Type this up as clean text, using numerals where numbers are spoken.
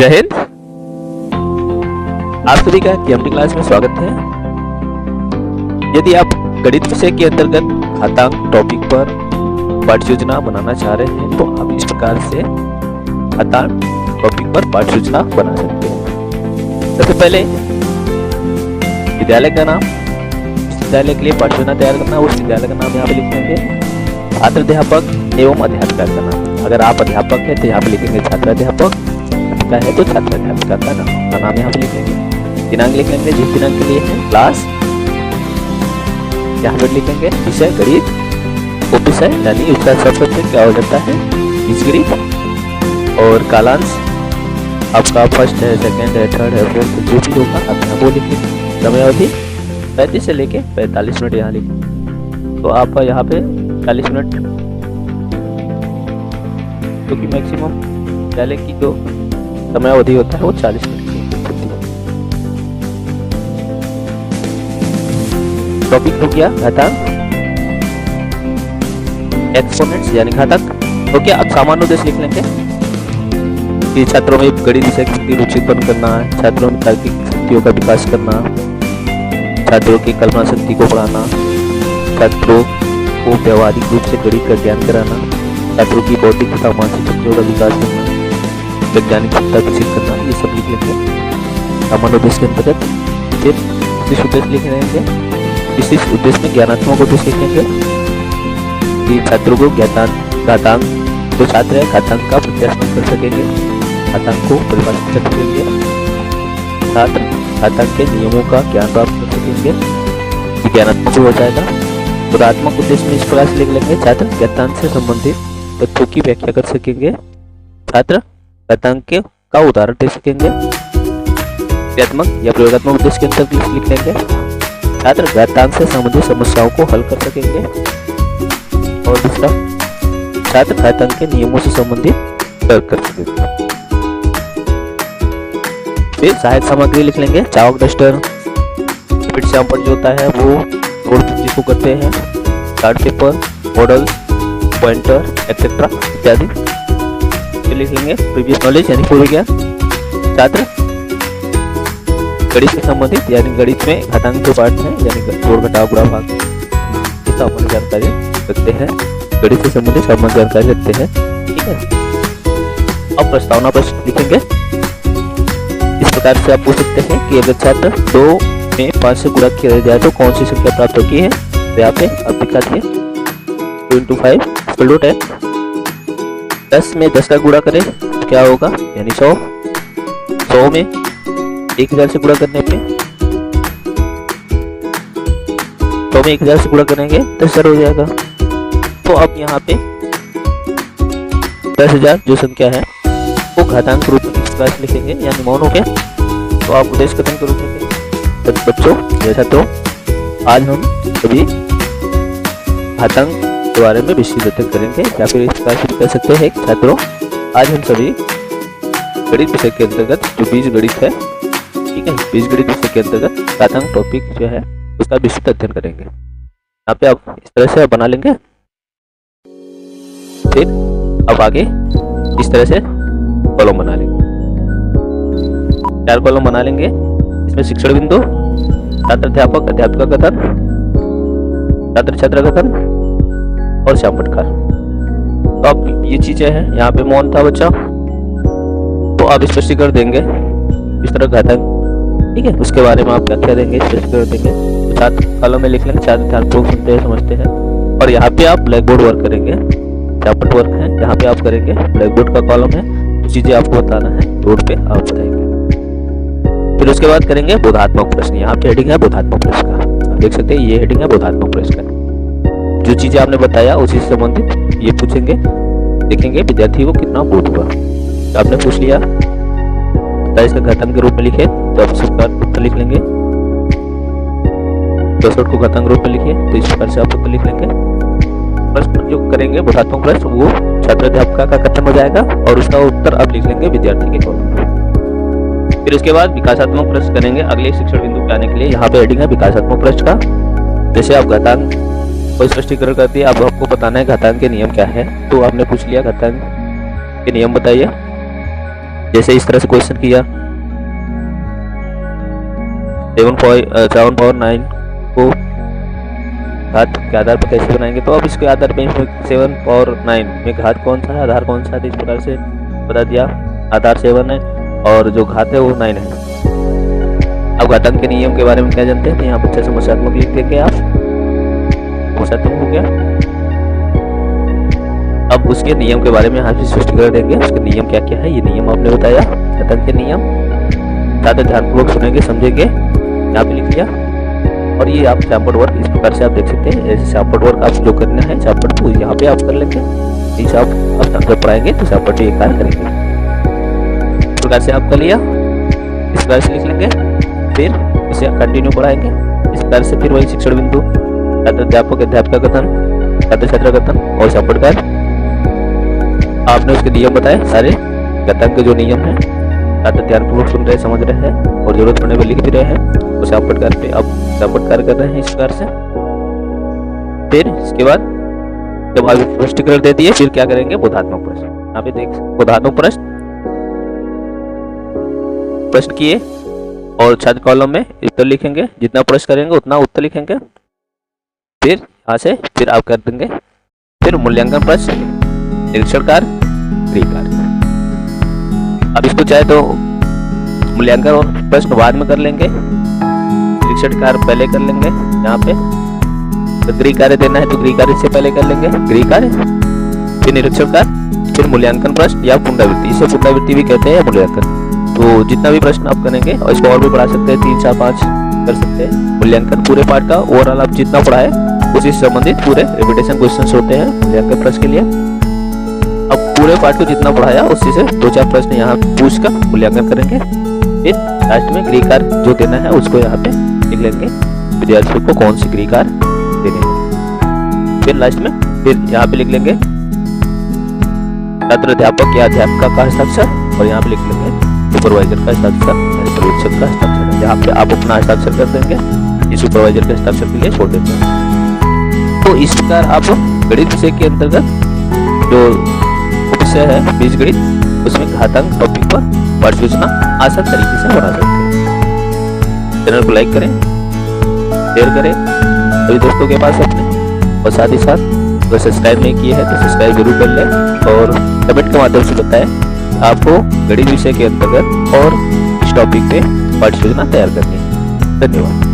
जय हिंद। आप सभी का केएमटी क्लास में स्वागत है। यदि आप गणित विषय के अंतर्गत घातांक टॉपिक पर पाठ्य योजना बनाना चाह रहे हैं तो आप इस प्रकार से घातांक टॉपिक पर पाठ्य योजना बना सकते हैं। सबसे पहले विद्यालय का नाम, उस विद्यालय के लिए पाठ्य योजना तैयार करना, उस विद्यालय का नाम यहाँ पे लिख देंगे। छात्र अध्यापक एवं अध्यापिका का नाम, अगर आप अध्यापक है तो यहाँ पे लिखेंगे छात्र अध्यापक, है तो छात्र अध्यापिका का नाम यहाँ पे लिखेंगे। दिनांक लिख लेंगे जिस दिनांक के लिए है, क्लास यहाँ पर लिखेंगे, विषय गणित, उपविषय यानी उसका सब सब्जेक्ट क्या हो जाता है बीजगणित, और कालांश आपका फर्स्ट है, सेकंड है, थर्ड है, फोर्थ जो भी होगा आप यहाँ वो लिखेंगे। समय अवधि 35 से लेके 45 मिनट यहाँ लिखेंगे। तो आप यहाँ पे 40 मिनट, क्योंकि मैक्सिमम विद्यालय की जो समय अवधि होता है वो 40 मिनट की होती है। टॉपिक हो गया घातांक, एक्सपोनेंट्स यानी घातांक हो गया। अब सामान्य उद्देश्य लिख लेंगे कि छात्रों में गणित विषय की रुचि उत्पन्न करना, छात्रों में तार्किक शक्तियों का विकास करना, छात्रों की कल्पना शक्ति को बढ़ाना, छात्रों को व्यवहारिक रूप से गणित का ज्ञान कराना, छात्रों की बौद्धिक तथा मानसिक शक्तियों का विकास करना, वैज्ञानिक क्षमता विकसित करना, ये सब लिख लेंगे सामान्य उद्देश्य के अंतर्गत। फिर विशेष उद्देश्य लिख लेंगे। विशेष उद्देश्य में ज्ञानात्मक उद्देश्य लिखेंगे कि छात्रों को घातांक, जो छात्र है घातांक का प्रत्याशा कर सकेंगे, घातांक को परिभाषित कर सकेंगे, छात्र घातांक के नियमों का ज्ञान प्राप्त कर सकेंगे, विज्ञानात्मक हो जाएगा। गुणात्मक उद्देश्य में इस प्रकार से लिख लेंगे, छात्र घातांक से संबंधित तथ्यों की व्याख्या कर सकेंगे, छात्र घातांक का उदाहरण दे सकेंगे। क्रियात्मक या प्रयोगात्मक उद्देश्य के अंतर्गत लिख लेंगे, छात्र घातांक से संबंधित समस्याओं को हल कर सकेंगे, और दूसरा छात्र घातांक के नियमों से संबंधित तर्क कर सकेंगे। फिर सहायक सामग्री लिख लेंगे, चाक, डस्टर, स्पीड श्यामपट जो होता है वो रोड जिसको करते हैं, chart paper, model, pointer etcetera इत्यादि लिख लेंगे। प्रीवियस नॉलेज यानी पूर्व ज्ञान, छात्र गणित से संबंधित यानी गणित में घातांक जो पार्ट है यानी जोड़ घटाव गुणा भाग की सामान्य जानकारी रखते हैं, गणित से संबंधित सामान्य जानकारी रखते हैं। ठीक है, अब प्रस्तावना प्रश्न लिखेंगे। इस प्रकार से आप पूछ सकते हैं कि अगर छात्र 2 में 5 से गुणा किया जाए तो कौन सी संख्या प्राप्त होती है। तो यहाँ पे अब दिखा दिए 2 × 5 = 10। 10 में 10 का गुणा करें तो क्या होगा, यानी 100। 100 में 1000 से गुणा करने पे 100 में 1000 से गुणा करेंगे 10,000 हो जाएगा। तो अब यहाँ पे 10,000 जो संख्या है वो घातांक रूप में इस प्रकार से लिखेंगे यानी मौन हो गया। तो आप उद्देश्य कथन के रूप में बच्चों या छात्रों, आज हम सभी घातांक के बारे में विस्तृत अध्ययन करेंगे, या फिर इस प्रकार से कह सकते हैं कि छात्रों आज हम सभी गणित विषय के अंतर्गत जो बीज गणित है, ठीक है, बीज गणित विषय के अंतर्गत घातांक टॉपिक जो है उसका विस्तृत अध्ययन करेंगे। यहाँ पे आप इस तरह से बना लेंगे। फिर अब आगे इस तरह से कॉलम बना लेंगे, 4 कॉलम बना लेंगे। इसमें शिक्षण बिंदु, छात्र अध्यापक अध्यापिका कथन, छात्र छात्रा कथन और श्यामपटकार। तो अब ये चीजें हैं, यहाँ पे मौन था बच्चा, तो आप स्पष्टीकरण देंगे इस तरह घातांक, ठीक है, उसके बारे में आप व्याख्या देंगे, स्पष्टीकरण देंगे। तो छात्र कॉलम में लिख लेंगे, छात्र ध्यानपूर्वक सुनते हैं, समझते हैं। और यहाँ पे आप ब्लैक बोर्ड वर्क करेंगे, श्यामपट वर्क है यहाँ पे आप करेंगे, ब्लैक बोर्ड का कॉलम है, जो चीजें आपको बताना है बोर्ड पे आप बताएंगे। फिर उसके बाद करेंगे बोधात्मक प्रश्न। यहाँ पे हेडिंग है बोधात्मक प्रश्न का, देख सकते हैं ये हेडिंग है बोधात्मक प्रश्न का। जो चीजें आपने बताया उसी से संबंधित ये पूछेंगे, देखेंगे विद्यार्थी को कितना बोध हुआ। तो आपने पूछ लिया 27 का घातांक के रूप में लिखे तो आप इसका उत्तर लिख लेंगे, 64 को घातांक रूप में लिखिए तो इस प्रकार से आप उत्तर लिख लेंगे। प्रश्न जो करेंगे बोधात्मक प्रश्न वो छात्र अध्यापिका का कथन हो जाएगा और उसका उत्तर आप लिख लेंगे विद्यार्थी के कॉलम में। फिर उसके बाद विकासात्मक प्रश्न करेंगे अगले शिक्षण बिंदु पे आने के लिए। यहाँ पे हेडिंग है विकासात्मक प्रश्न का। जैसे आप घातांक को स्पष्टीकरण कर दिया, अब आपको बताना है घातांक के नियम क्या है। तो आपने पूछ लिया घातांक के नियम बताइए, जैसे इस तरह से क्वेश्चन किया 7/9 को घात के आधार पर कैसे बनाएंगे, तो अब इसके आधार पर 7/9 में घात कौन सा है, आधार कौन सा है, इस प्रकार से बता दिया। आधार 7 है और जो घात है वो 9 है। अब घातांक के नियम के बारे में क्या जानते हैं, तो यहाँ पर समस्यात्मक लिख देंगे आप, समस्यात्मक हो गया। अब उसके नियम के बारे में यहाँ से स्पष्ट कर देंगे, उसके नियम क्या क्या है, ये नियम आपने बताया घातांक के नियम। ज़्यादा ध्यानपूर्वक सुनेंगे समझेंगे, यहाँ पे लिख लिया। और ये आप सैंपल वर्क इस प्रकार से आप देख सकते हैं, ऐसे सैंपल वर्क आप जो करना है सैंपल तो यहाँ पे आप कर लेंगे। इस आप जब पढ़ाएंगे तो सैंपल पे ये कार्य करेंगे। इस प्रकार से आप कर लिया, इस प्रकार से लिख लेंगे, फिर इसे कंटिन्यू पढ़ाएंगे। इस प्रकार से फिर वही शिक्षण बिंदु, छात्र अध्यापक अध्यापिका कथन, छात्र छात्रा कथन और सैंपल कार्य। आपने उसके नियम बताए सारे घातांक के जो नियम है, छात्र ध्यानपूर्वक सुन रहे, समझ रहे हैं और जरूरत पड़ने पर लिख भी रहे हैं। तो सैंपल कार्य पे अब सैंपल कार्य कर रहे हैं इस प्रकार से। फिर इसके बाद जब आगे स्पष्टीकरण दे दिए, फिर क्या करेंगे, बोधात्मक प्रश्न। यहाँ पे देख बोधात्मक प्रश्न किए और छात्र कॉलम में उत्तर लिखेंगे, जितना प्रश्न करेंगे उतना उत्तर लिखेंगे। फिर यहाँ से फिर आप कर देंगे, फिर मूल्यांकन प्रश्न, निरीक्षण कार्य, गृह कार्य। अब इसको चाहे तो मूल्यांकन और प्रश्न बाद में कर लेंगे, निरीक्षण कार्य पहले कर लेंगे। यहाँ पे तो गृह कार्य देना है तो गृह कार्य से पहले कर लेंगे, गृह कार्य फिर निरीक्षण कार्य, फिर मूल्यांकन प्रश्न या पुनरावृत्ति, इसे पुनरावृत्ति भी कहते हैं मूल्यांकन। तो जितना भी प्रश्न आप करेंगे और इसको और भी पढ़ा सकते हैं, 3 4 5 कर सकते हैं। मूल्यांकन पूरे पाठ का ओवरऑल आप जितना पढ़ाए उसी से संबंधित पूरे रिपीटेशन क्वेश्चन होते हैं मूल्यांकन प्रश्न के लिए। अब पूरे पाठ को जितना पढ़ाया उसी से 2-4 प्रश्न यहाँ पूछ कर मूल्यांकन करेंगे। फिर लास्ट में गृह कार्य जो देना है उसको यहाँ पे लिख लेंगे, विद्यार्थियों को कौन सी गृह कार्य देने हैं। फिर लास्ट में फिर यहाँ पे लिख लेंगे छात्र अध्यापक या अध्यापिका का हस्ताक्षर और यहाँ पे लिख लेंगे सुपरवाइजर का हस्ताक्षर, पर्यवेक्षक का हस्ताक्षर। यहाँ पे आप अपना हस्ताक्षर कर देंगे, ये सुपरवाइजर के हस्ताक्षर के लिए छोड़ देते हैं। तो इस प्रकार आप गणित विषय के अंतर्गत जो विषय है बीजगणित, उसमें घातांक टॉपिक पर पाठ योजना आसान तरीके से बना सकते हैं। चैनल को लाइक करें, शेयर करें सभी दोस्तों के पास अपने, और साथ ही साथ अगर सब्सक्राइब नहीं किए हैं तो सब्सक्राइब जरूर कर लें और कमेंट के माध्यम से बताएं आपको गणित विषय के अंतर्गत और इस टॉपिक पे पाठ योजना तैयार करनी है। धन्यवाद।